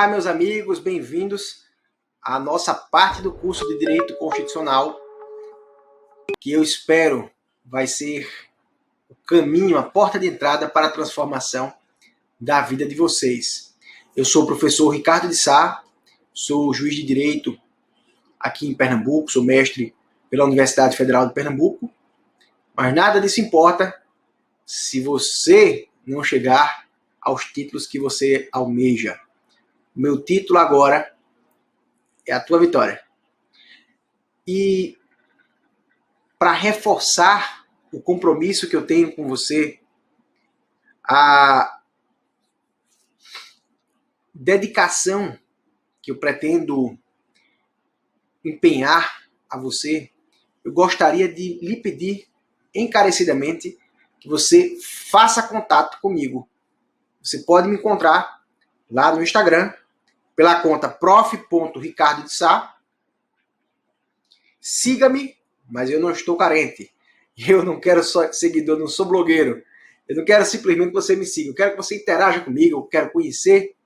Olá, meus amigos, bem-vindos à nossa parte do curso de Direito Constitucional, que eu espero vai ser o caminho, a porta de entrada para a transformação da vida de vocês. Eu sou o professor Ricardo de Sá, sou juiz de Direito aqui em Pernambuco, sou mestre pela Universidade Federal de Pernambuco, mas nada disso importa se você não chegar aos títulos que você almeja. O meu título agora é a tua vitória. E para reforçar o compromisso que eu tenho com você, a dedicação que eu pretendo empenhar a você, eu gostaria de lhe pedir encarecidamente que você faça contato comigo. Você pode me encontrar lá no Instagram, pela conta prof.ricardodesá. Siga-me, mas eu não estou carente. Eu não quero só seguidor, não sou blogueiro. Eu não quero simplesmente que você me siga. Eu quero que você interaja comigo, eu quero conhecer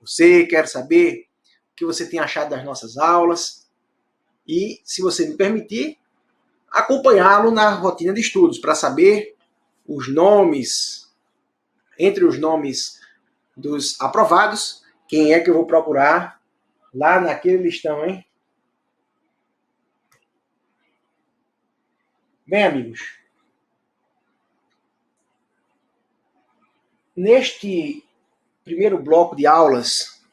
você, quero saber o que você tem achado das nossas aulas. E, se você me permitir, acompanhá-lo na rotina de estudos, para saber os nomes, entre os nomes dos aprovados, quem é que eu vou procurar lá naquele listão, hein? Bem, amigos, neste primeiro bloco de aulas,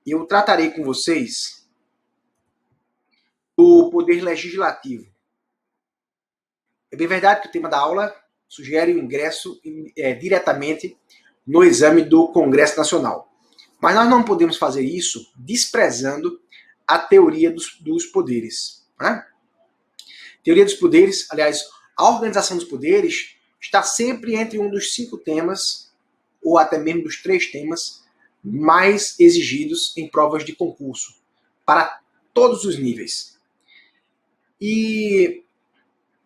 eu tratarei com vocês do poder legislativo. É bem verdade que o tema da aula sugere o ingresso diretamente no exame do Congresso Nacional. Mas nós não podemos fazer isso desprezando a teoria dos poderes. Né? Teoria dos poderes, aliás, a organização dos poderes está sempre entre um dos 5 temas, ou até mesmo dos 3 temas, mais exigidos em provas de concurso, para todos os níveis. E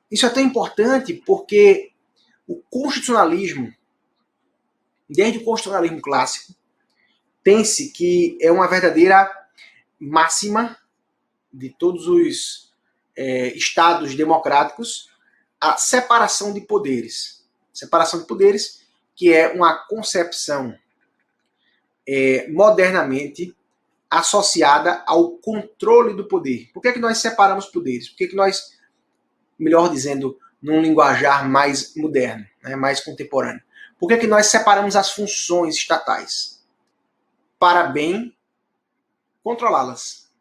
isso é tão importante porque o constitucionalismo, desde o constitucionalismo clássico, tem-se que é uma verdadeira máxima de todos os estados democráticos, a separação de poderes. Separação de poderes, que é uma concepção modernamente associada ao controle do poder. Por que é que nós separamos poderes? Por que é que nós, melhor dizendo, num linguajar mais moderno, né, mais contemporâneo, por que é que nós separamos as funções estatais? Para bem controlá-las.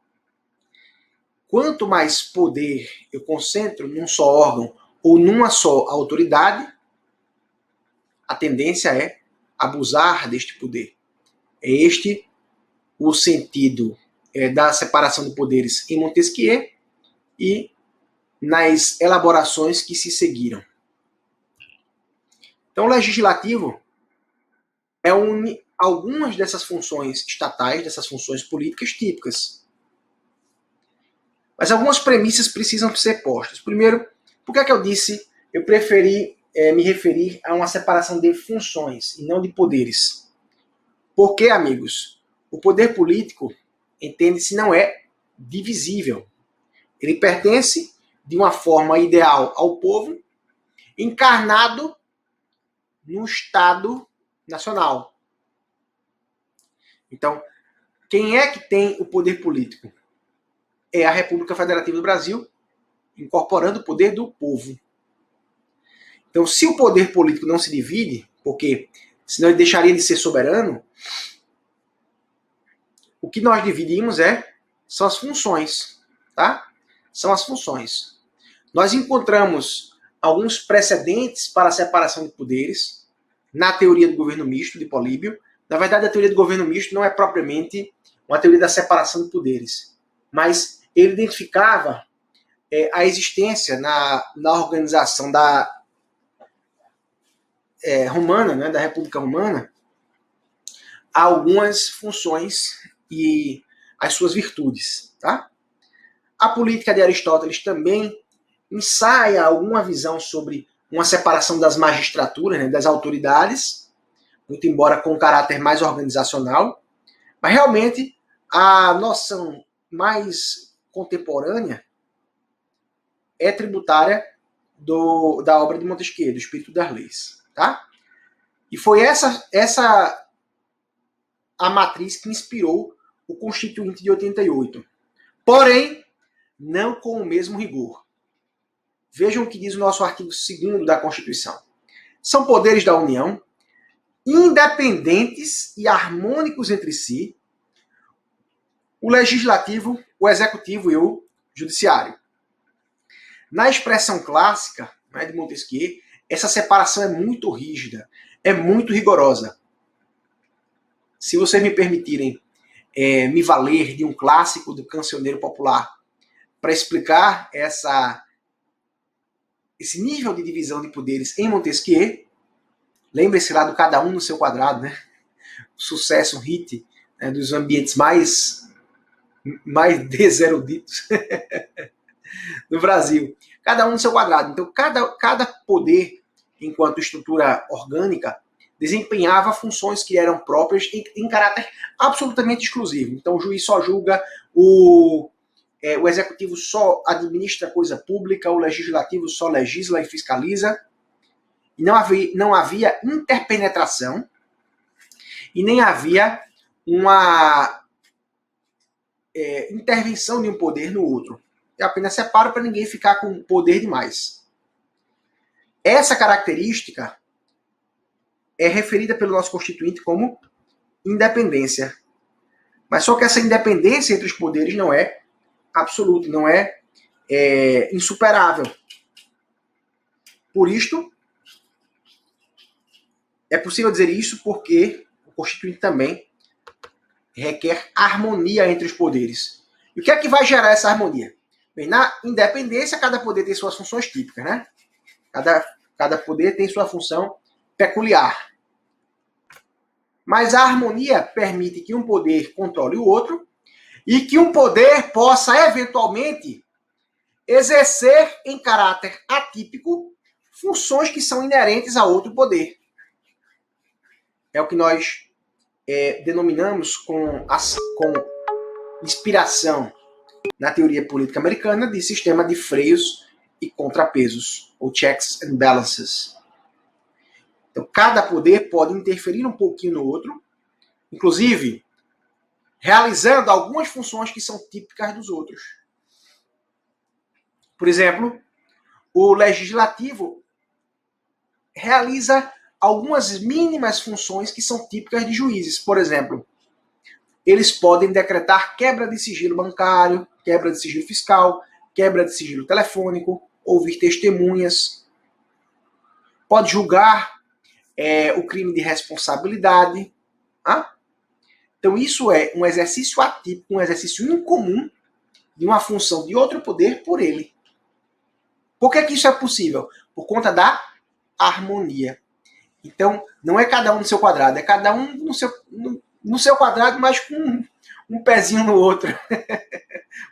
Quanto mais poder eu concentro num só órgão ou numa só autoridade, a tendência é abusar deste poder. É este o sentido da separação de poderes em Montesquieu e nas elaborações que se seguiram. Então, o legislativo reúne algumas dessas funções estatais, dessas funções políticas típicas. Mas algumas premissas precisam ser postas. Primeiro, por que é que eu disse, eu preferi me referir a uma separação de funções e não de poderes? Porque, amigos, o poder político, entende-se, não é divisível. Ele pertence de uma forma ideal ao povo, encarnado no Estado Nacional. Então, quem é que tem o poder político? É a República Federativa do Brasil, incorporando o poder do povo. Então, se o poder político não se divide, porque senão ele deixaria de ser soberano, o que nós dividimos são as funções, tá? São as funções. Nós encontramos alguns precedentes para a separação de poderes na teoria do governo misto de Políbio. Na verdade, a teoria do governo misto não é propriamente uma teoria da separação de poderes, mas ele identificava a existência na organização romana, né, da República Romana, algumas funções e as suas virtudes. Tá? A política de Aristóteles também ensaia alguma visão sobre uma separação das magistraturas, né, das autoridades, muito embora com caráter mais organizacional. Mas realmente a noção mais contemporânea é tributária da obra de Montesquieu, do Espírito das Leis. Tá? E foi essa a matriz que inspirou o Constituinte de 88. Porém, não com o mesmo rigor. Vejam o que diz o nosso artigo 2º da Constituição. São poderes da União, independentes e harmônicos entre si, o Legislativo, o Executivo e o Judiciário. Na expressão clássica, né, de Montesquieu, essa separação é muito rígida, é muito rigorosa. Se vocês me permitirem me valer de um clássico do cancioneiro popular para explicar esse nível de divisão de poderes em Montesquieu, lembre-se lá do Cada Um no Seu Quadrado, né? Sucesso, um hit, né, dos ambientes mais deseruditos no Brasil. Cada um no seu quadrado. Então, cada poder, enquanto estrutura orgânica, desempenhava funções que eram próprias em caráter absolutamente exclusivo. Então, o juiz só julga, o executivo só administra coisa pública, o legislativo só legisla e fiscaliza. E não havia interpenetração e nem havia uma intervenção de um poder no outro. Eu apenas separo para ninguém ficar com poder demais. Essa característica é referida pelo nosso Constituinte como independência. Mas só que essa independência entre os poderes não é absoluta, não é insuperável. Por isto, é possível dizer isso porque o Constituinte também requer harmonia entre os poderes. E o que é que vai gerar essa harmonia? Bem, na independência, cada poder tem suas funções típicas, né? Cada poder tem sua função peculiar. Mas a harmonia permite que um poder controle o outro e que um poder possa, eventualmente, exercer em caráter atípico funções que são inerentes a outro poder. É o que nós denominamos com inspiração na teoria política americana de sistema de freios e contrapesos, ou checks and balances. Então, cada poder pode interferir um pouquinho no outro, inclusive realizando algumas funções que são típicas dos outros. Por exemplo, o legislativo realiza algumas mínimas funções que são típicas de juízes. Por exemplo, eles podem decretar quebra de sigilo bancário, quebra de sigilo fiscal, quebra de sigilo telefônico, ouvir testemunhas, pode julgar o crime de responsabilidade. Tá? Então isso é um exercício atípico, um exercício incomum de uma função de outro poder por ele. Por que isso é possível? Por conta da harmonia. Então, não é cada um no seu quadrado, é cada um no seu quadrado, mas com um pezinho no outro.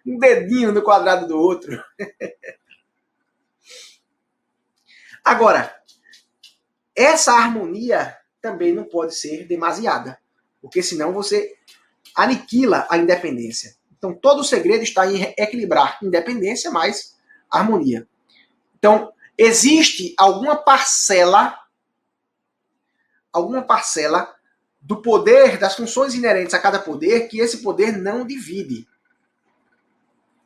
Um dedinho no quadrado do outro. Agora, essa harmonia também não pode ser demasiada, porque senão você aniquila a independência. Então, todo o segredo está em equilibrar independência mais harmonia. Então, existe alguma parcela do poder, das funções inerentes a cada poder, que esse poder não divide.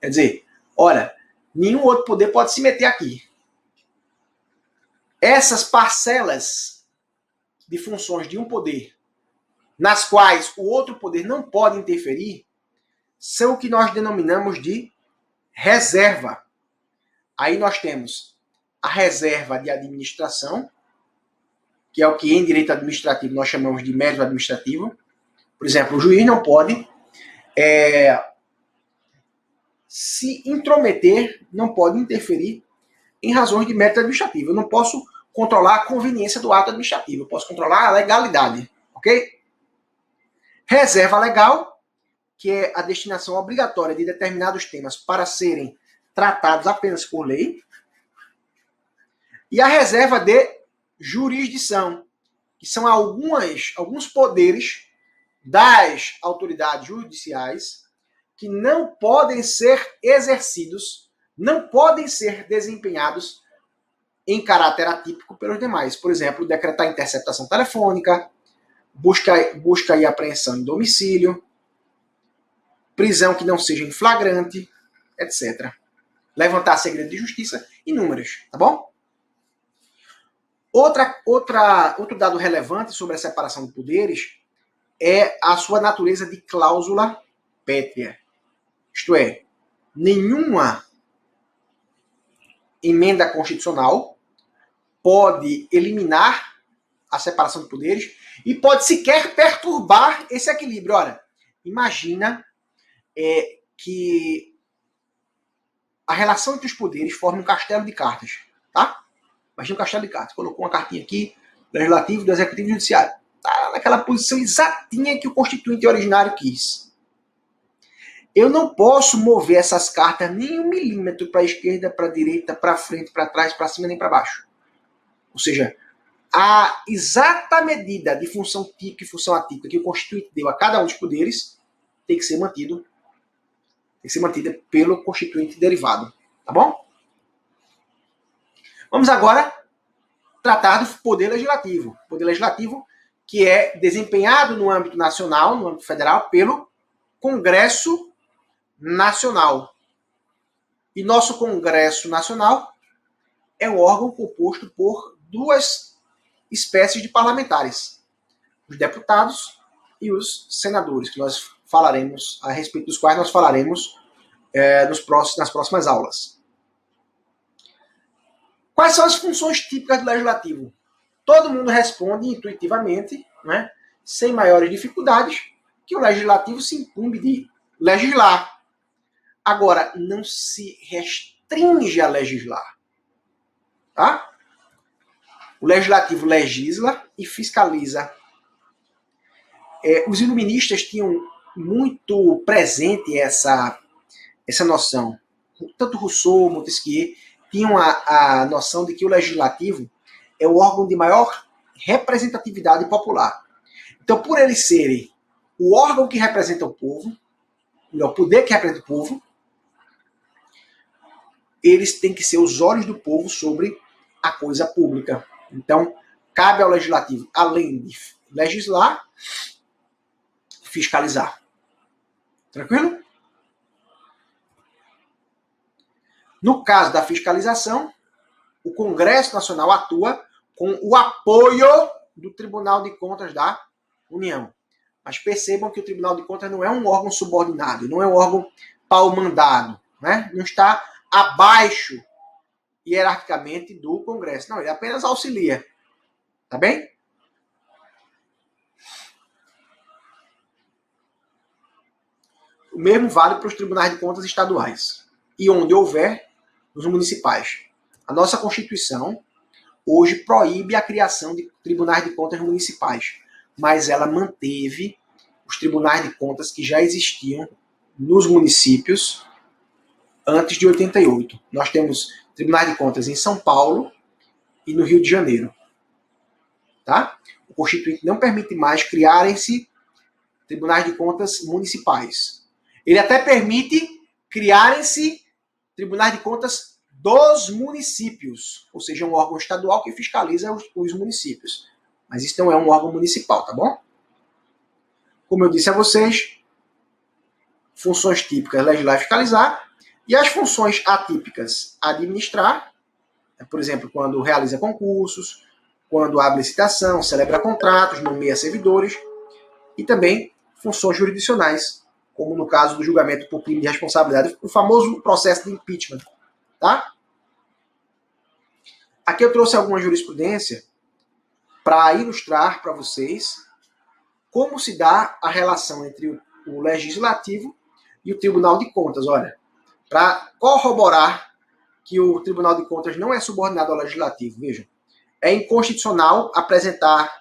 Quer dizer, olha, nenhum outro poder pode se meter aqui. Essas parcelas de funções de um poder, nas quais o outro poder não pode interferir, são o que nós denominamos de reserva. Aí nós temos a reserva de administração, que é o que em direito administrativo nós chamamos de mérito administrativo. Por exemplo, o juiz não pode se intrometer, não pode interferir em razões de mérito administrativo. Eu não posso controlar a conveniência do ato administrativo, eu posso controlar a legalidade, ok? Reserva legal, que é a destinação obrigatória de determinados temas para serem tratados apenas por lei. E a reserva de jurisdição, que são alguns poderes das autoridades judiciais que não podem ser exercidos, não podem ser desempenhados em caráter atípico pelos demais. Por exemplo, decretar interceptação telefônica, busca e apreensão em domicílio, prisão que não seja em flagrante, etc. Levantar segredo de justiça, inúmeros, tá bom? Outro dado relevante sobre a separação de poderes é a sua natureza de cláusula pétrea. Isto é, nenhuma emenda constitucional pode eliminar a separação de poderes e pode sequer perturbar esse equilíbrio. Olha, imagina que a relação entre os poderes forma um castelo de cartas, tá? Imagina um castelo de cartas. Colocou uma cartinha aqui, do legislativo, do executivo e do judiciário. Tá naquela posição exatinha que o constituinte originário quis. Eu não posso mover essas cartas nem 1 milímetro para a esquerda, para a direita, para frente, para trás, para cima, nem para baixo. Ou seja, a exata medida de função típica e função atípica que o constituinte deu a cada um dos poderes tem que ser mantida pelo constituinte derivado. Tá bom? Vamos agora tratar do poder legislativo. O poder legislativo que é desempenhado no âmbito nacional, no âmbito federal, pelo Congresso Nacional. E nosso Congresso Nacional é um órgão composto por 2 espécies de parlamentares, os deputados e os senadores, que nós falaremos, a respeito dos quais nós falaremos nas próximas aulas. Quais são as funções típicas do legislativo? Todo mundo responde intuitivamente, né, sem maiores dificuldades, que o legislativo se incumbe de legislar. Agora, não se restringe a legislar. Tá? O legislativo legisla e fiscaliza. Os iluministas tinham muito presente essa noção. Tanto Rousseau, Montesquieu tinham a noção de que o legislativo é o órgão de maior representatividade popular. Então, por eles serem o órgão que representa o povo, o poder que representa o povo, eles têm que ser os olhos do povo sobre a coisa pública. Então, cabe ao legislativo, além de legislar, fiscalizar. Tranquilo? No caso da fiscalização, o Congresso Nacional atua com o apoio do Tribunal de Contas da União. Mas percebam que o Tribunal de Contas não é um órgão subordinado, não é um órgão pau-mandado, né? Não está abaixo, hierarquicamente, do Congresso. Não, ele apenas auxilia. Tá bem? O mesmo vale para os tribunais de contas estaduais. E onde houver, nos municipais. A nossa Constituição hoje proíbe a criação de tribunais de contas municipais, mas ela manteve os tribunais de contas que já existiam nos municípios antes de 88. Nós temos tribunais de contas em São Paulo e no Rio de Janeiro. Tá? O Constituinte não permite mais criarem-se tribunais de contas municipais. Ele até permite criarem-se tribunais de contas dos municípios, ou seja, um órgão estadual que fiscaliza os municípios. Mas isso não é um órgão municipal, tá bom? Como eu disse a vocês, funções típicas, legislar e fiscalizar, e as funções atípicas, administrar, por exemplo, quando realiza concursos, quando abre licitação, celebra contratos, nomeia servidores, e também funções jurisdicionais, como no caso do julgamento por crime de responsabilidade, o famoso processo de impeachment. Tá? Aqui eu trouxe alguma jurisprudência para ilustrar para vocês como se dá a relação entre o legislativo e o Tribunal de Contas. Olha, para corroborar que o Tribunal de Contas não é subordinado ao legislativo. Vejam, é inconstitucional apresentar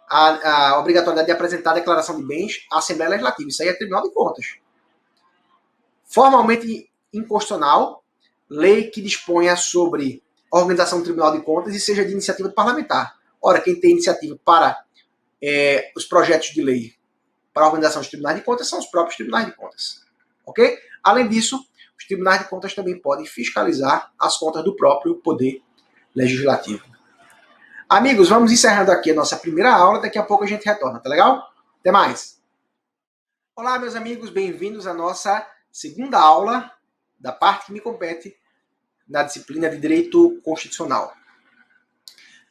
a obrigatoriedade de apresentar a declaração de bens à Assembleia Legislativa. Isso aí é Tribunal de Contas. Formalmente inconstitucional, lei que disponha sobre a organização do Tribunal de Contas e seja de iniciativa parlamentar. Ora, quem tem iniciativa para os projetos de lei para a organização dos tribunais de contas são os próprios tribunais de contas. Ok? Além disso, os tribunais de contas também podem fiscalizar as contas do próprio Poder Legislativo. Amigos, vamos encerrando aqui a nossa primeira aula. Daqui a pouco a gente retorna, tá legal? Até mais! Olá, meus amigos, bem-vindos à nossa segunda aula da parte que me compete na disciplina de Direito Constitucional.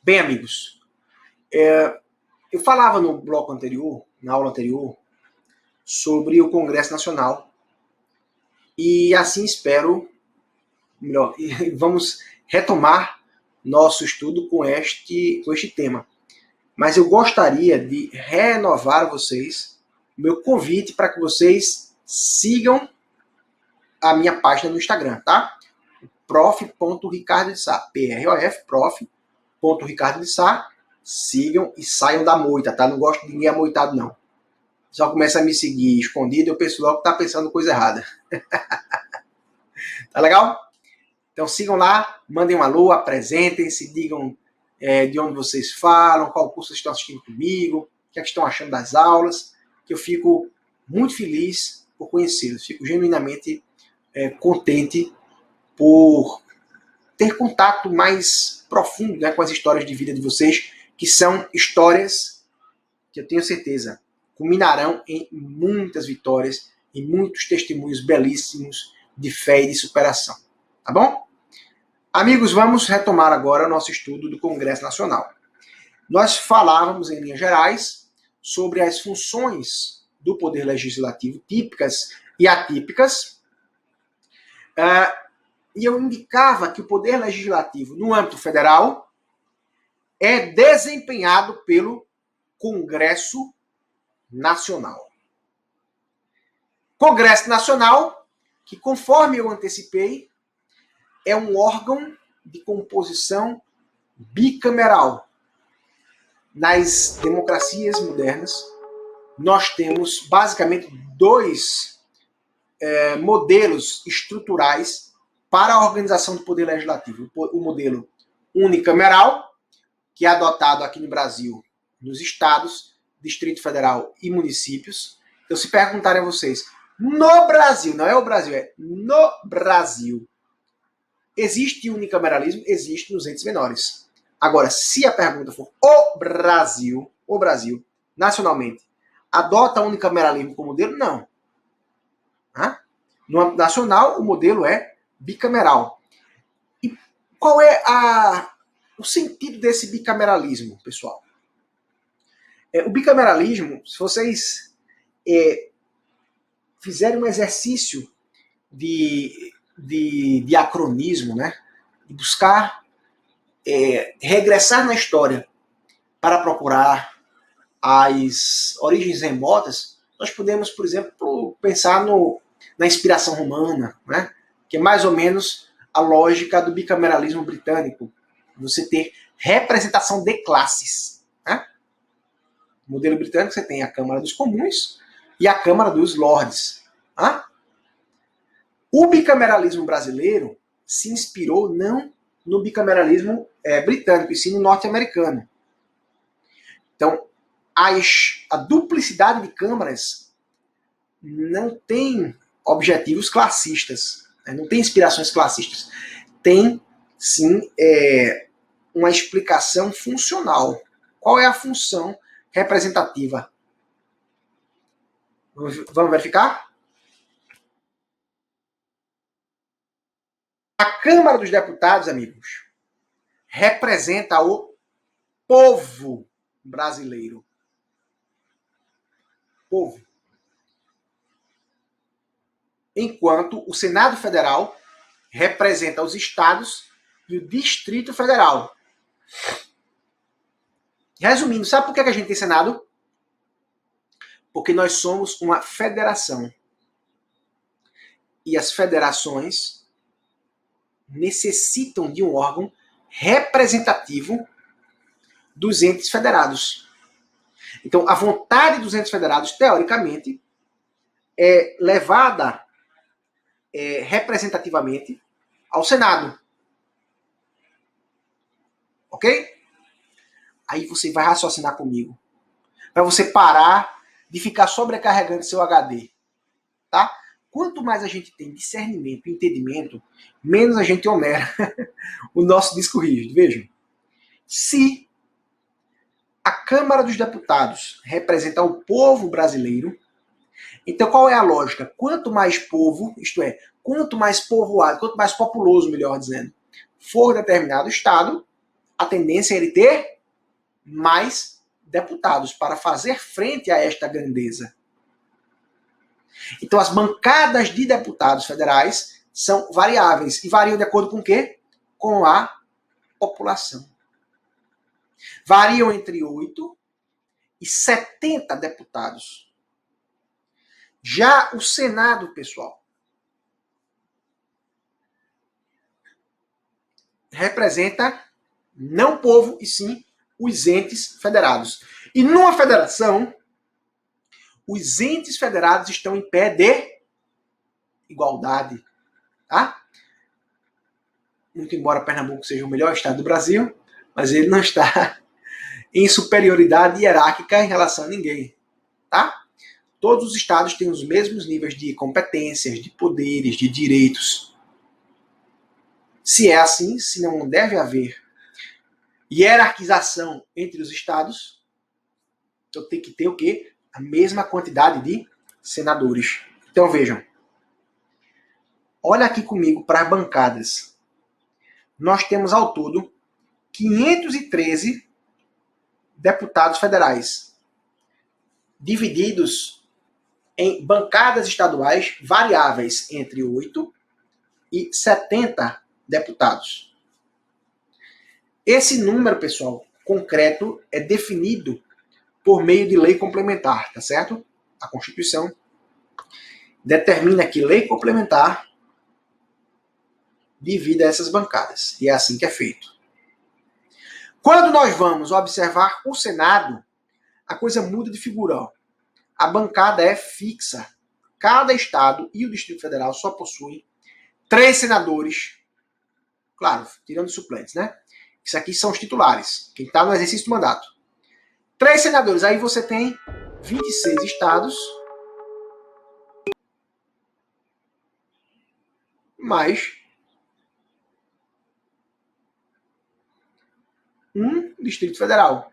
Bem, amigos, eu falava no bloco anterior, na aula anterior, sobre o Congresso Nacional e assim espero, melhor, vamos retomar nosso estudo com este tema. Mas eu gostaria de renovar a vocês o meu convite para que vocês sigam a minha página no Instagram, tá? prof.ricardo de Sá, prof.ricardo de Sá. Sigam e saiam da moita, tá? Não gosto de ninguém amoitado, não. Só começa a me seguir escondido, eu penso logo que tá pensando coisa errada. Tá legal? Então sigam lá, mandem um alô, apresentem-se, digam de onde vocês falam, qual curso vocês estão assistindo comigo, o que é que estão achando das aulas, que eu fico muito feliz por conhecê-los. Fico genuinamente contente por ter contato mais profundo, né, com as histórias de vida de vocês, que são histórias que eu tenho certeza culminarão em muitas vitórias e muitos testemunhos belíssimos de fé e de superação. Tá bom? Amigos, vamos retomar agora o nosso estudo do Congresso Nacional. Nós falávamos, em linhas gerais, sobre as funções do Poder Legislativo típicas e atípicas, e eu indicava que o Poder Legislativo, no âmbito federal, é desempenhado pelo Congresso Nacional. Congresso Nacional, que, conforme eu antecipei, é um órgão de composição bicameral. Nas democracias modernas, nós temos basicamente dois modelos estruturais para a organização do Poder Legislativo. O modelo unicameral, que é adotado aqui no Brasil, nos estados, Distrito Federal e municípios. Então, se perguntarem a vocês, no Brasil, não é o Brasil, é no Brasil, existe unicameralismo? Existe nos entes menores. Agora, se a pergunta for o Brasil, nacionalmente, adota o unicameralismo como modelo? Não. No âmbito nacional, o modelo é bicameral. E qual é o sentido desse bicameralismo, pessoal? O bicameralismo, se vocês fizerem um exercício de diacronismo, né, de buscar regressar na história para procurar as origens remotas, nós podemos, por exemplo, pensar na inspiração romana, né, que é mais ou menos a lógica do bicameralismo britânico, você ter representação de classes. Né? No modelo britânico você tem a Câmara dos Comuns e a Câmara dos Lordes. Né? O bicameralismo brasileiro se inspirou não no bicameralismo britânico, e sim no norte-americano. Então, a duplicidade de câmaras não tem objetivos classistas, né? Não tem inspirações classistas. Tem, sim, uma explicação funcional. Qual é a função representativa? Vamos verificar? A Câmara dos Deputados, amigos, representa o povo brasileiro. Povo. Enquanto o Senado Federal representa os estados e o Distrito Federal. Resumindo, sabe por que a gente tem Senado? Porque nós somos uma federação. E as federações necessitam de um órgão representativo dos entes federados. Então, a vontade dos entes federados, teoricamente, é levada representativamente ao Senado. Ok? Aí você vai raciocinar comigo. Para você parar de ficar sobrecarregando seu HD, tá? Quanto mais a gente tem discernimento e entendimento, menos a gente onera o nosso disco rígido. Vejam, se a Câmara dos Deputados representa o povo brasileiro, então qual é a lógica? Quanto mais povo, isto é, quanto mais povoado, quanto mais populoso, melhor dizendo, for determinado estado, a tendência é ele ter mais deputados para fazer frente a esta grandeza. Então as bancadas de deputados federais são variáveis e variam de acordo com o quê? Com a população. Variam entre 8 e 70 deputados. Já o Senado, pessoal, representa não o povo, e sim os entes federados. E numa federação, os entes federados estão em pé de igualdade. Tá? Muito embora Pernambuco seja o melhor estado do Brasil, mas ele não está em superioridade hierárquica em relação a ninguém. Tá? Todos os estados têm os mesmos níveis de competências, de poderes, de direitos. Se é assim, se não deve haver hierarquização entre os estados, então tem que ter o quê? A mesma quantidade de senadores. Então vejam, olha aqui comigo para as bancadas. Nós temos ao todo 513 deputados federais, divididos em bancadas estaduais variáveis entre 8 e 70 deputados. Esse número, pessoal, concreto, é definido por meio de lei complementar, tá certo? A Constituição determina que lei complementar divida essas bancadas. E é assim que é feito. Quando nós vamos observar o Senado, a coisa muda de figura. Ó. A bancada é fixa. Cada estado e o Distrito Federal só possuem 3 senadores. Claro, tirando os suplentes, né? Isso aqui são os titulares. Quem está no exercício do mandato. 3 senadores. Aí você tem 26 estados. Mais um Distrito Federal.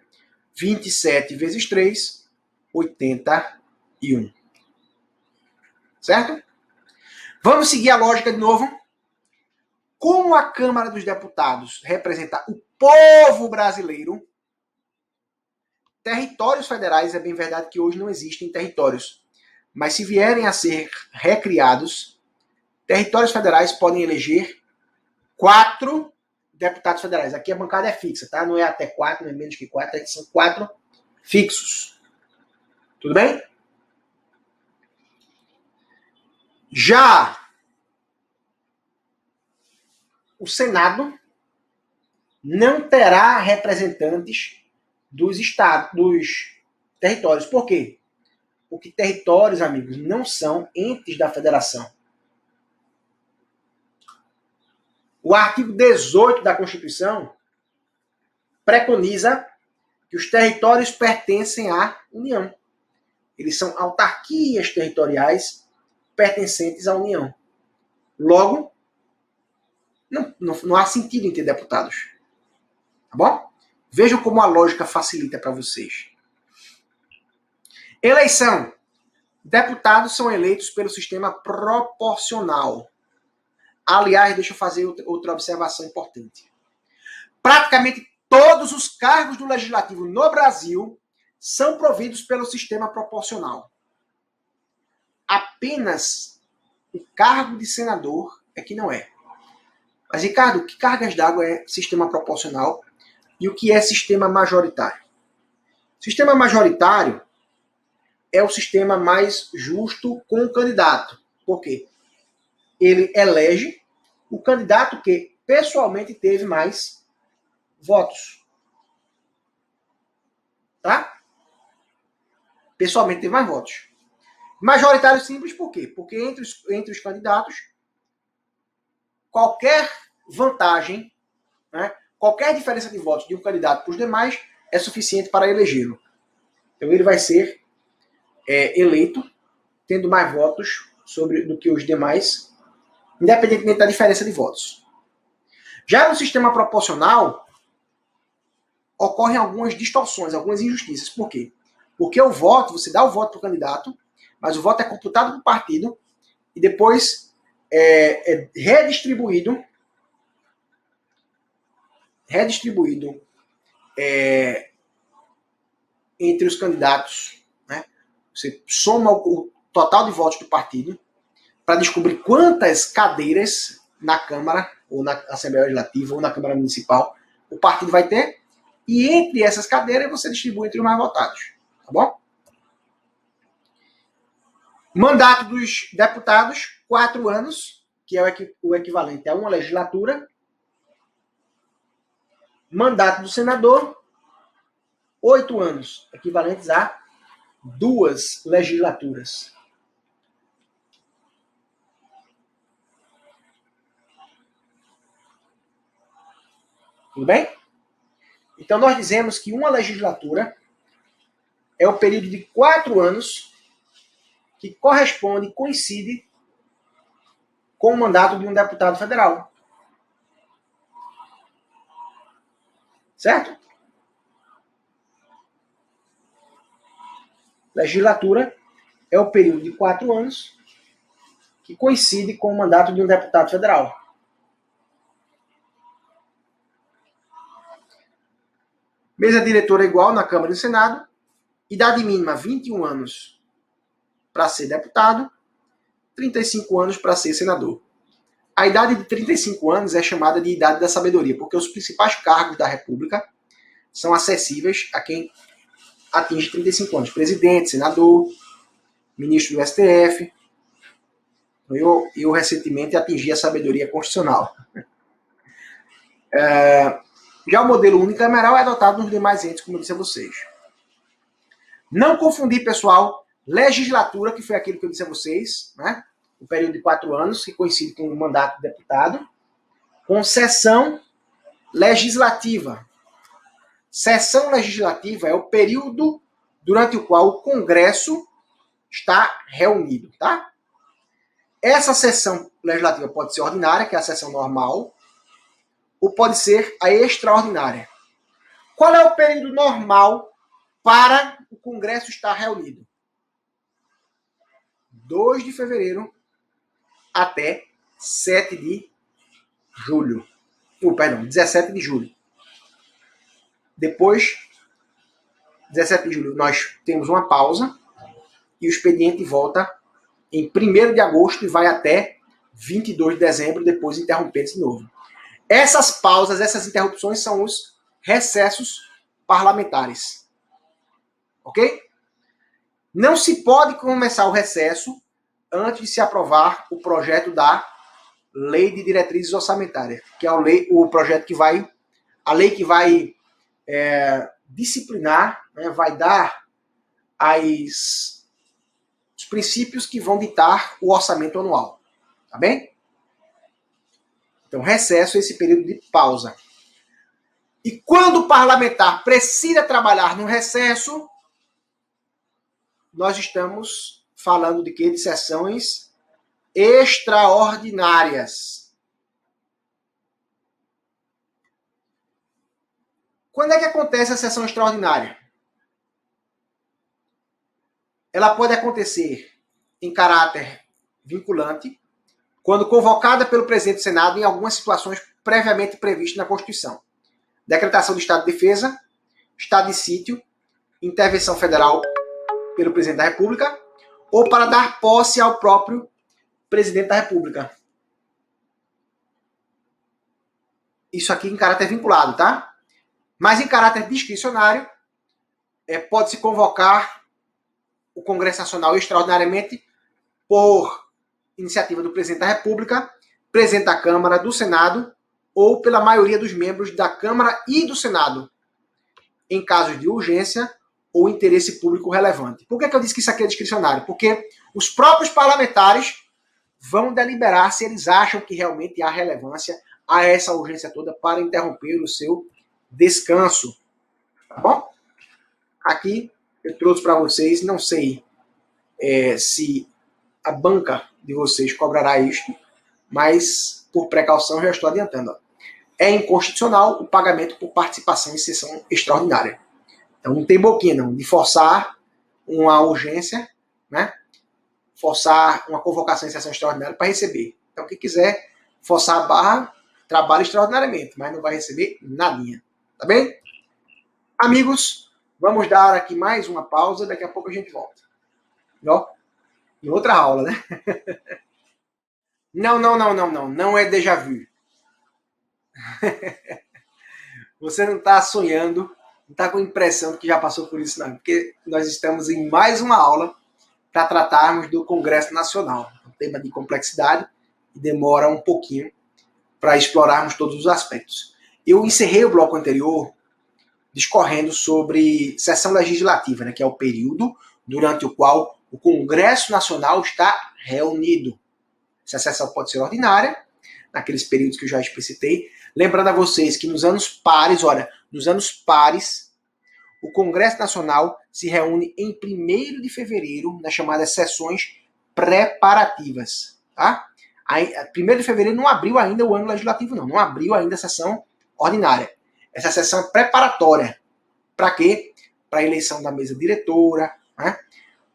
27 vezes 3, 81. Certo? Vamos seguir a lógica de novo. Como a Câmara dos Deputados representa o povo brasileiro, territórios federais, é bem verdade que hoje não existem territórios, mas se vierem a ser recriados, territórios federais podem eleger 4 deputados federais. Aqui a bancada é fixa, tá? Não é até 4, não é menos que 4, são 4 fixos. Tudo bem? Já o Senado não terá representantes dos estados, dos territórios. Por quê? Porque territórios, amigos, não são entes da federação. O artigo 18 da Constituição preconiza que os territórios pertencem à União. Eles são autarquias territoriais pertencentes à União. Logo, não há sentido em ter deputados. Tá bom? Vejam como a lógica facilita para vocês. Eleição. Deputados são eleitos pelo sistema proporcional. Aliás, deixa eu fazer outra observação importante. Praticamente todos os cargos do Legislativo no Brasil são providos pelo sistema proporcional. Apenas o cargo de senador é que não é. Mas, Ricardo, que cargas d'água é sistema proporcional e o que é sistema majoritário? Sistema majoritário é o sistema mais justo com o candidato. Por quê? Ele elege o candidato que pessoalmente teve mais votos. Tá? Pessoalmente teve mais votos. Majoritário simples por quê? Porque entre os candidatos, qualquer vantagem, né, qualquer diferença de votos de um candidato para os demais é suficiente para elegê-lo. Então ele vai ser eleito, tendo mais votos do que os demais, independentemente da diferença de votos. Já no sistema proporcional, ocorrem algumas distorções, algumas injustiças. Por quê? Porque o voto, você dá o voto para o candidato, mas o voto é computado para o partido e depois é redistribuído entre os candidatos. Né? Você soma o total de votos do partido para descobrir quantas cadeiras na Câmara, ou na Assembleia Legislativa, ou na Câmara Municipal, o partido vai ter, e entre essas cadeiras você distribui entre os mais votados. Tá bom? Mandato dos deputados, 4 anos, que é o equivalente a uma legislatura. Mandato do senador, 8 anos, equivalentes a 2 legislaturas. Tudo bem? Então, nós dizemos que uma legislatura é o período de 4 anos que corresponde, coincide com o mandato de um deputado federal. Certo? Legislatura é o período de 4 anos que coincide com o mandato de um deputado federal. Mesa diretora igual na Câmara e no Senado. Idade mínima 21 anos para ser deputado, 35 anos para ser senador. A idade de 35 anos é chamada de idade da sabedoria, porque os principais cargos da República são acessíveis a quem atinge 35 anos. Presidente, senador, ministro do STF. Eu recentemente atingi a sabedoria constitucional. Já o modelo unicameral é adotado nos demais entes, como eu disse a vocês. Não confundir, pessoal, legislatura, que foi aquilo que eu disse a vocês, né? O período de 4 anos, que coincide com o mandato de deputado, com sessão legislativa. Sessão legislativa é o período durante o qual o Congresso está reunido, tá? Essa sessão legislativa pode ser ordinária, que é a sessão normal, ou pode ser a extraordinária. Qual é o período normal para o Congresso estar reunido? 2 de fevereiro até 7 de julho. 17 de julho. Depois, 17 de julho, nós temos uma pausa e o expediente volta em 1º de agosto e vai até 22 de dezembro, depois interrompendo de novo. Essas pausas, essas interrupções são os recessos parlamentares. Ok? Não se pode começar o recesso antes de se aprovar o projeto da Lei de Diretrizes Orçamentárias, que é a lei que vai disciplinar, né, vai dar os princípios que vão ditar o orçamento anual. Tá bem? Então, recesso é esse período de pausa. E quando o parlamentar precisa trabalhar no recesso, nós estamos falando de quê? De sessões extraordinárias. Quando é que acontece a sessão extraordinária? Ela pode acontecer em caráter vinculante, quando convocada pelo presidente do Senado em algumas situações previamente previstas na Constituição. Decretação de estado de defesa, estado de sítio, intervenção federal pelo presidente da República, ou para dar posse ao próprio presidente da República. Isso aqui em caráter vinculado, tá? Mas em caráter discricionário, pode-se convocar o Congresso Nacional extraordinariamente por iniciativa do presidente da República, presidente da Câmara, do Senado, ou pela maioria dos membros da Câmara e do Senado, em casos de urgência ou interesse público relevante. Por que eu disse que isso aqui é discricionário? Porque os próprios parlamentares vão deliberar se eles acham que realmente há relevância a essa urgência toda para interromper o seu descanso. Tá bom? Aqui eu trouxe para vocês, não sei se a banca de vocês cobrará isto, mas por precaução já estou adiantando. Ó. É inconstitucional o pagamento por participação em sessão extraordinária. Então não tem boquinha não, de forçar uma urgência, né? Forçar uma convocação em sessão extraordinária para receber. Então quem quiser forçar a barra, trabalha extraordinariamente, mas não vai receber nadinha. Tá bem? Amigos, vamos dar aqui mais uma pausa, daqui a pouco a gente volta. Ó, em outra aula, né? Não é déjà vu. Você não está sonhando, não está com a impressão de que já passou por isso, não. Porque nós estamos em mais uma aula para tratarmos do Congresso Nacional. Um tema de complexidade e demora um pouquinho para explorarmos todos os aspectos. Eu encerrei o bloco anterior discorrendo sobre sessão legislativa, né, que é o período durante o qual o Congresso Nacional está reunido. Essa sessão pode ser ordinária, naqueles períodos que eu já explicitei. Lembrando a vocês que nos anos pares, o Congresso Nacional se reúne em 1º de fevereiro, nas chamadas sessões preparativas. Tá? 1º de fevereiro não abriu ainda o ano legislativo, não abriu ainda a sessão ordinária. Essa sessão é preparatória. Para quê? Para a eleição da mesa diretora, né?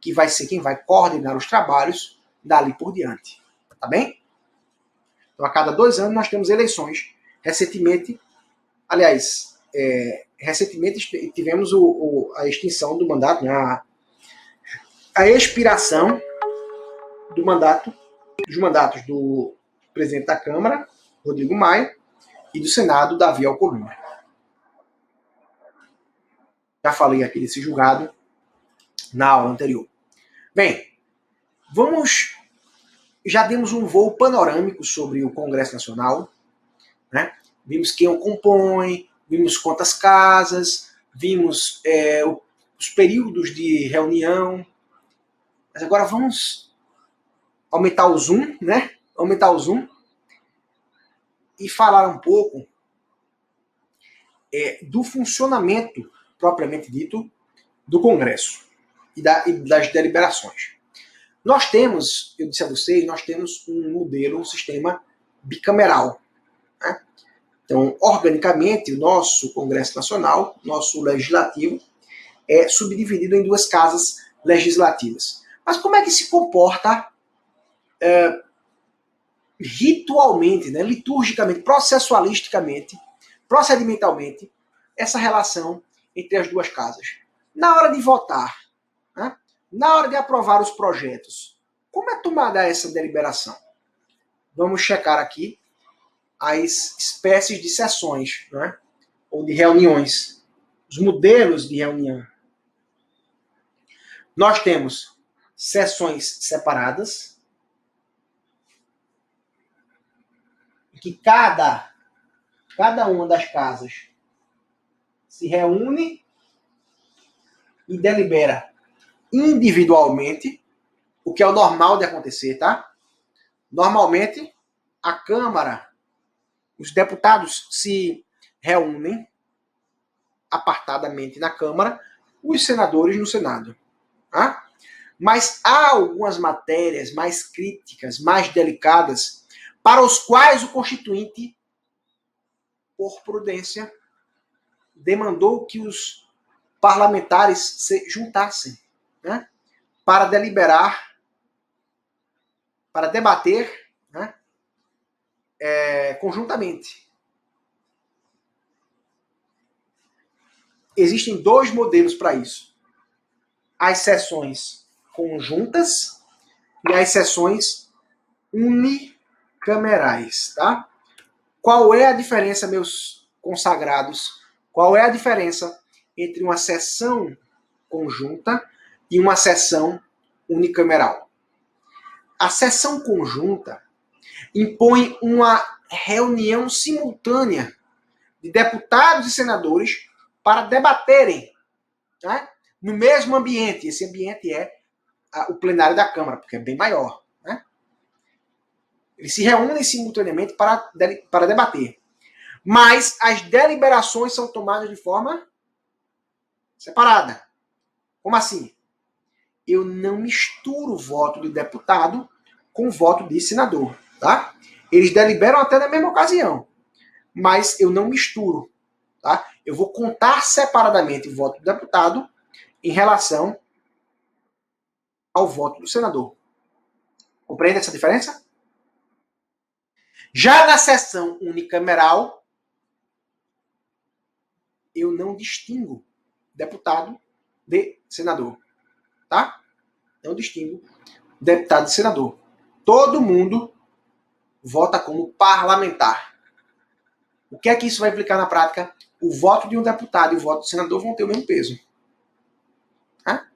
Que vai ser quem vai coordenar os trabalhos dali por diante. Tá bem? Então, a cada 2 anos nós temos eleições. Recentemente tivemos a extinção do mandato, né? A expiração dos mandatos do presidente da Câmara, Rodrigo Maia, e do Senado, Davi Alcolumbre. Já falei aqui desse julgado na aula anterior. Bem, já demos um voo panorâmico sobre o Congresso Nacional, né? Vimos quem o compõe, vimos quantas casas, vimos os períodos de reunião. Mas agora vamos aumentar o zoom, né? Aumentar o zoom e falar um pouco do funcionamento propriamente dito do Congresso e das deliberações. Nós temos, eu disse a vocês, nós temos um modelo, um sistema bicameral. Né? Então, organicamente, o nosso Congresso Nacional, nosso Legislativo, é subdividido em 2 casas legislativas. Mas como é que se comporta ritualmente, né, liturgicamente, procedimentalmente, essa relação entre as 2 casas? Na hora de votar, né, na hora de aprovar os projetos, como é tomada essa deliberação? Vamos checar aqui as espécies de sessões, né, ou de reuniões, os modelos de reunião. Nós temos sessões separadas, em que cada uma das casas se reúne e delibera individualmente, o que é o normal de acontecer, tá? Normalmente, a Câmara, os deputados se reúnem apartadamente na Câmara, os senadores no Senado. Tá? Mas há algumas matérias mais críticas, mais delicadas, para os quais o Constituinte, por prudência, demandou que os parlamentares se juntassem, né, para deliberar, para debater, né, conjuntamente. Existem 2 modelos para isso. As sessões conjuntas e as sessões unicamerais, tá? Qual é a diferença, meus consagrados? Qual é a diferença entre uma sessão conjunta e uma sessão unicameral? A sessão conjunta impõe uma reunião simultânea de deputados e senadores para debaterem, né, no mesmo ambiente. Esse ambiente é o plenário da Câmara, porque é bem maior. Né? Eles se reúnem simultaneamente para debater. Mas as deliberações são tomadas de forma separada. Como assim? eu não misturo o voto de deputado com o voto de senador, tá? Eles deliberam até na mesma ocasião, mas eu não misturo, tá? Eu vou contar separadamente o voto do deputado em relação ao voto do senador. Compreende essa diferença? Já na sessão unicameral, eu não distingo deputado de senador, tá? Não distingo deputado de senador. Todo mundo vota como parlamentar. O que é que isso vai implicar na prática? O voto de um deputado e o voto do senador vão ter o mesmo peso. Tá?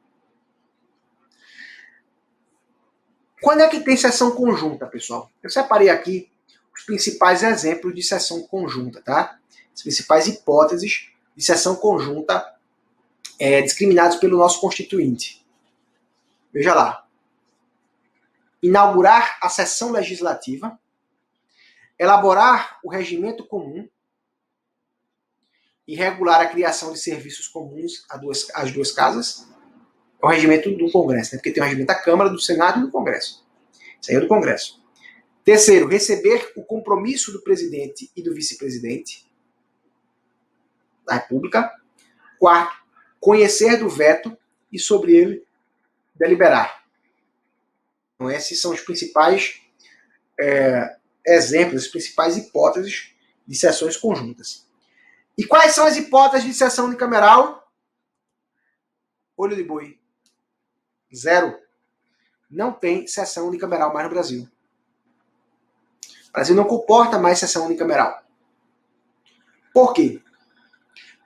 Quando é que tem sessão conjunta, pessoal? Eu separei aqui os principais exemplos de sessão conjunta, tá? As principais hipóteses de sessão conjunta discriminados pelo nosso Constituinte. Veja lá. Inaugurar a sessão legislativa, elaborar o regimento comum e regular a criação de serviços comuns às duas casas. É o regimento do Congresso, né? Porque tem o regimento da Câmara, do Senado e do Congresso. Isso aí é do Congresso. Terceiro, receber o compromisso do presidente e do vice-presidente da República. Quarto, conhecer do veto e sobre ele deliberar. Então, esses são os principais exemplos, as principais hipóteses de sessões conjuntas. E quais são as hipóteses de sessão unicameral? Olho de boi. Zero. Não tem sessão unicameral mais no Brasil. O Brasil não comporta mais sessão unicameral. Por quê?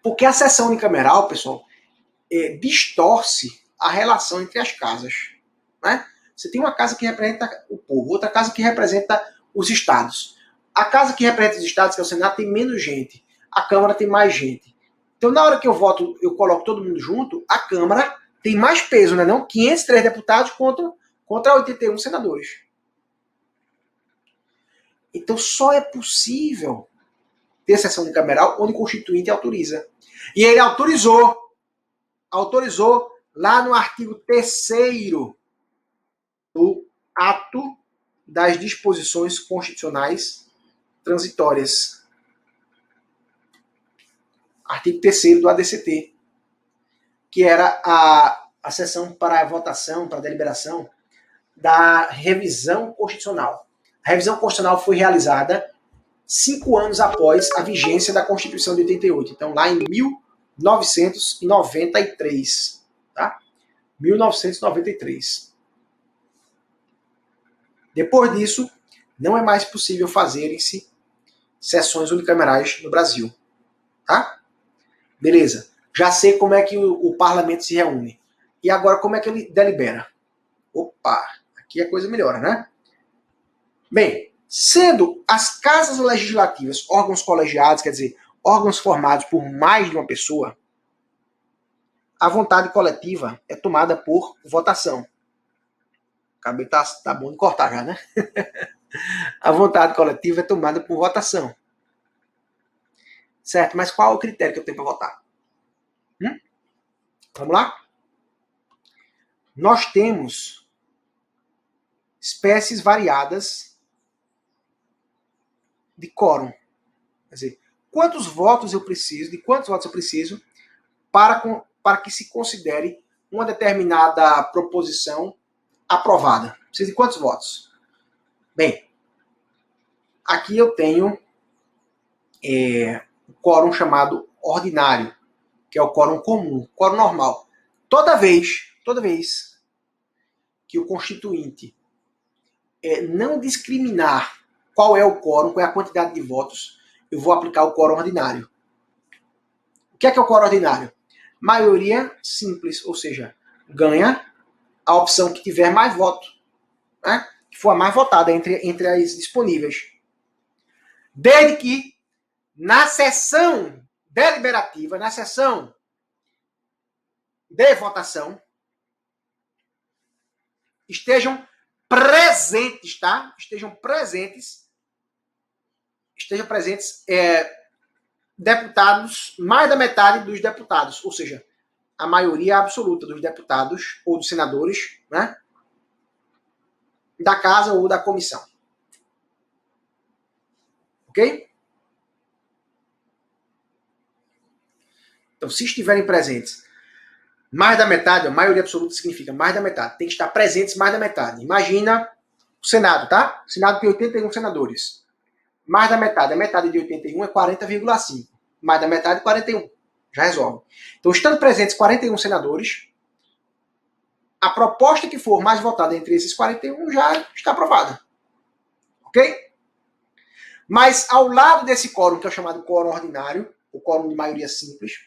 Porque a sessão unicameral, pessoal, distorce a relação entre as casas. Né? Você tem uma casa que representa o povo, outra casa que representa os estados. A casa que representa os estados, que é o Senado, tem menos gente. A Câmara tem mais gente. Então, na hora que eu voto, eu coloco todo mundo junto, a Câmara tem mais peso, né? Não 503 deputados contra 81 senadores. Então, só é possível ter sessão unicameral onde o Constituinte autoriza. E ele autorizou lá no artigo 3º do Ato das Disposições Constitucionais Transitórias. Artigo 3º do ADCT, que era a sessão para a votação, para a deliberação da revisão constitucional. A revisão constitucional foi realizada 5 anos após a vigência da Constituição de 88. Então, lá em 1993. Tá? 1993. Depois disso, não é mais possível fazerem-se sessões unicamerais no Brasil. Tá? Beleza. Já sei como é que o parlamento se reúne. E agora, como é que ele delibera? Opa, aqui a coisa melhora, né? Bem, sendo as casas legislativas órgãos colegiados, quer dizer, órgãos formados por mais de uma pessoa, a vontade coletiva é tomada por votação. Acabei tá bom de cortar já, né? A vontade coletiva é tomada por votação. Certo? Mas qual é o critério que eu tenho para votar? Vamos lá? Nós temos espécies variadas de quórum. Quer dizer, de quantos votos eu preciso para que se considere uma determinada proposição aprovada? Precisa de quantos votos? Bem, aqui eu tenho o quórum chamado ordinário, que é o quórum comum, quórum normal. Toda vez que o Constituinte não discriminar qual é o quórum, qual é a quantidade de votos, eu vou aplicar o quórum ordinário. O que é o quórum ordinário? Maioria simples, ou seja, ganha a opção que tiver mais voto, né? Que for a mais votada entre as disponíveis. Desde que na sessão deliberativa, na sessão de votação, estejam presentes, tá? Estejam presentes deputados, mais da metade dos deputados, ou seja, a maioria absoluta dos deputados ou dos senadores, né, da casa ou da comissão. Ok? Então, se estiverem presentes mais da metade, a maioria absoluta significa mais da metade, tem que estar presentes mais da metade. Imagina o Senado, tá? O Senado tem 81 senadores. Mais da metade, a metade de 81 é 40,5. Mais da metade, 41. Já resolve. Então, estando presentes 41 senadores, a proposta que for mais votada entre esses 41 já está aprovada. Ok? Mas ao lado desse quórum, que é o chamado quórum ordinário, o quórum de maioria simples,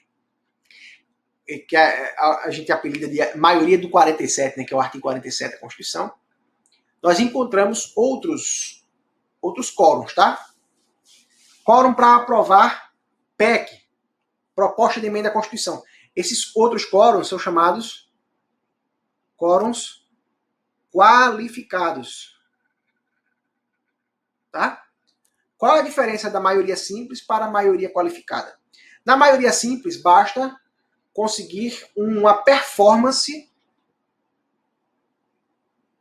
que a gente apelida de maioria do 47, né, que é o artigo 47 da Constituição, nós encontramos outros quórums, tá? Quórum para aprovar PEC, proposta de emenda à Constituição. Esses outros quórums são chamados quórums qualificados. Tá? Qual é a diferença da maioria simples para a maioria qualificada? Na maioria simples, basta conseguir uma performance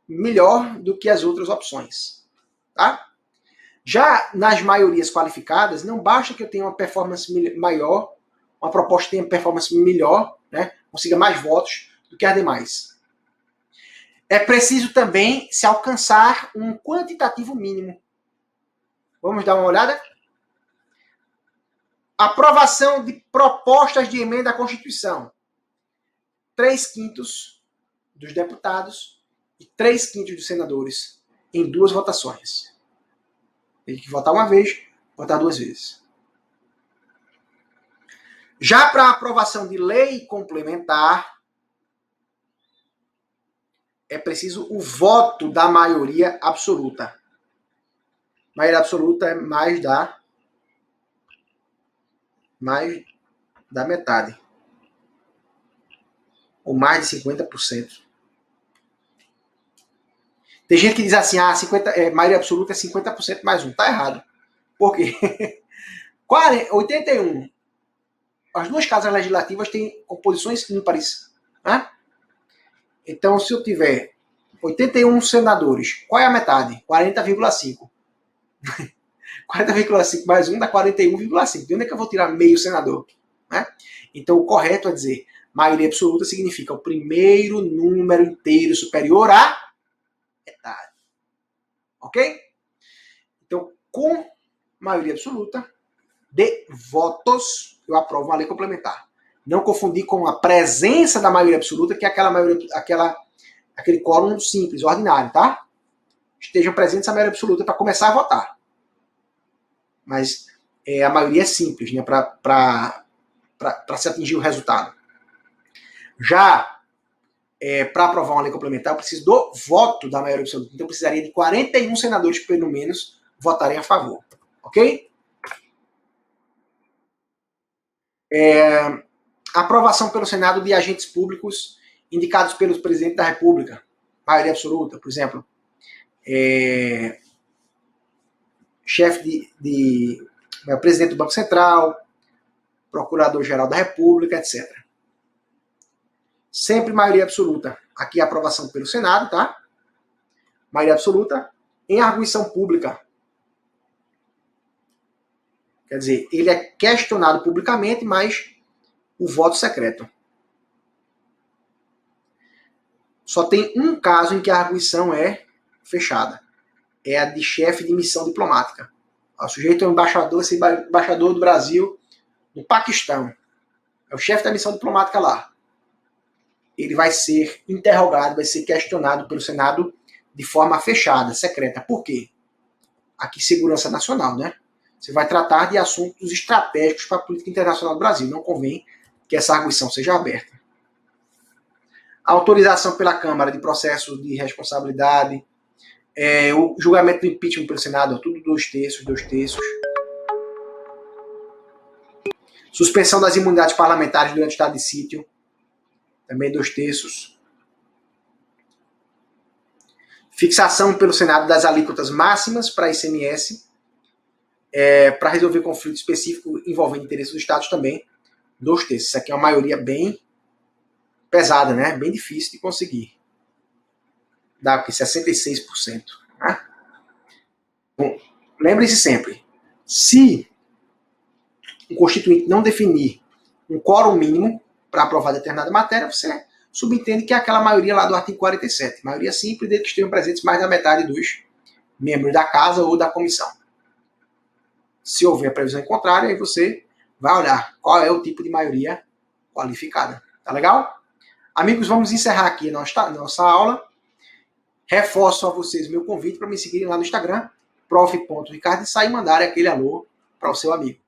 melhor do que as outras opções. Tá? Já nas maiorias qualificadas, não basta que eu tenha uma performance maior, uma proposta tenha performance melhor, né, consiga mais votos do que as demais. É preciso também se alcançar um quantitativo mínimo. Vamos dar uma olhada? Aprovação de propostas de emenda à Constituição. 3/5 dos deputados e 3/5 dos senadores em 2 votações. Tem que votar uma vez, votar 2 vezes. Já para a aprovação de lei complementar, é preciso o voto da maioria absoluta. Maioria absoluta é mais da metade. Ou mais de 50%. Tem gente que diz assim, maioria absoluta é 50% mais 1. Tá errado. Por quê? 81. As 2 casas legislativas têm composições ímpares. Né? Então, se eu tiver 81 senadores, qual é a metade? 40,5. 40,5 mais 1 dá 41,5. De onde é que eu vou tirar meio senador? Né? Então, o correto é dizer maioria absoluta significa o primeiro número inteiro superior a metade. Ok? Então, com maioria absoluta de votos, eu aprovo uma lei complementar. Não confundir com a presença da maioria absoluta, que é aquele quórum simples, ordinário, tá? Estejam presentes a maioria absoluta para começar a votar. Mas a maioria é simples, né, para se atingir o resultado. Já para aprovar uma lei complementar, eu preciso do voto da maioria absoluta. Então eu precisaria de 41 senadores, pelo menos, votarem a favor. Ok? Aprovação pelo Senado de agentes públicos indicados pelo presidente da República. Maioria absoluta, por exemplo. Chefe presidente do Banco Central, procurador-geral da República, etc. Sempre maioria absoluta. Aqui a aprovação pelo Senado, tá? Maioria absoluta em arguição pública. Quer dizer, ele é questionado publicamente, mas o voto secreto. Só tem um caso em que a arguição é fechada. É a de chefe de missão diplomática. O sujeito é um embaixador, esse embaixador do Brasil no Paquistão. É o chefe da missão diplomática lá. Ele vai ser interrogado, vai ser questionado pelo Senado de forma fechada, secreta. Por quê? Aqui, segurança nacional, né? Você vai tratar de assuntos estratégicos para a política internacional do Brasil. Não convém que essa arguição seja aberta. Autorização pela Câmara de processo de responsabilidade. O julgamento do impeachment pelo Senado, tudo 2 terços. Suspensão das imunidades parlamentares durante o estado de sítio, também 2 terços. Fixação pelo Senado das alíquotas máximas para ICMS, para resolver conflito específico envolvendo interesses dos estados também, 2 terços. Isso aqui é uma maioria bem pesada, né? Bem difícil de conseguir. Dá aqui 66%. Né? Bom, lembre-se sempre, se o constituinte não definir um quórum mínimo para aprovar determinada matéria, você subentende que é aquela maioria lá do artigo 47. Maioria simples, desde que estejam presentes mais da metade dos membros da casa ou da comissão. Se houver previsão em contrária, aí você vai olhar qual é o tipo de maioria qualificada. Tá legal? Amigos, vamos encerrar aqui a nossa aula. Reforço a vocês meu convite para me seguirem lá no Instagram, prof.ricardo, e mandarem aquele alô para o seu amigo.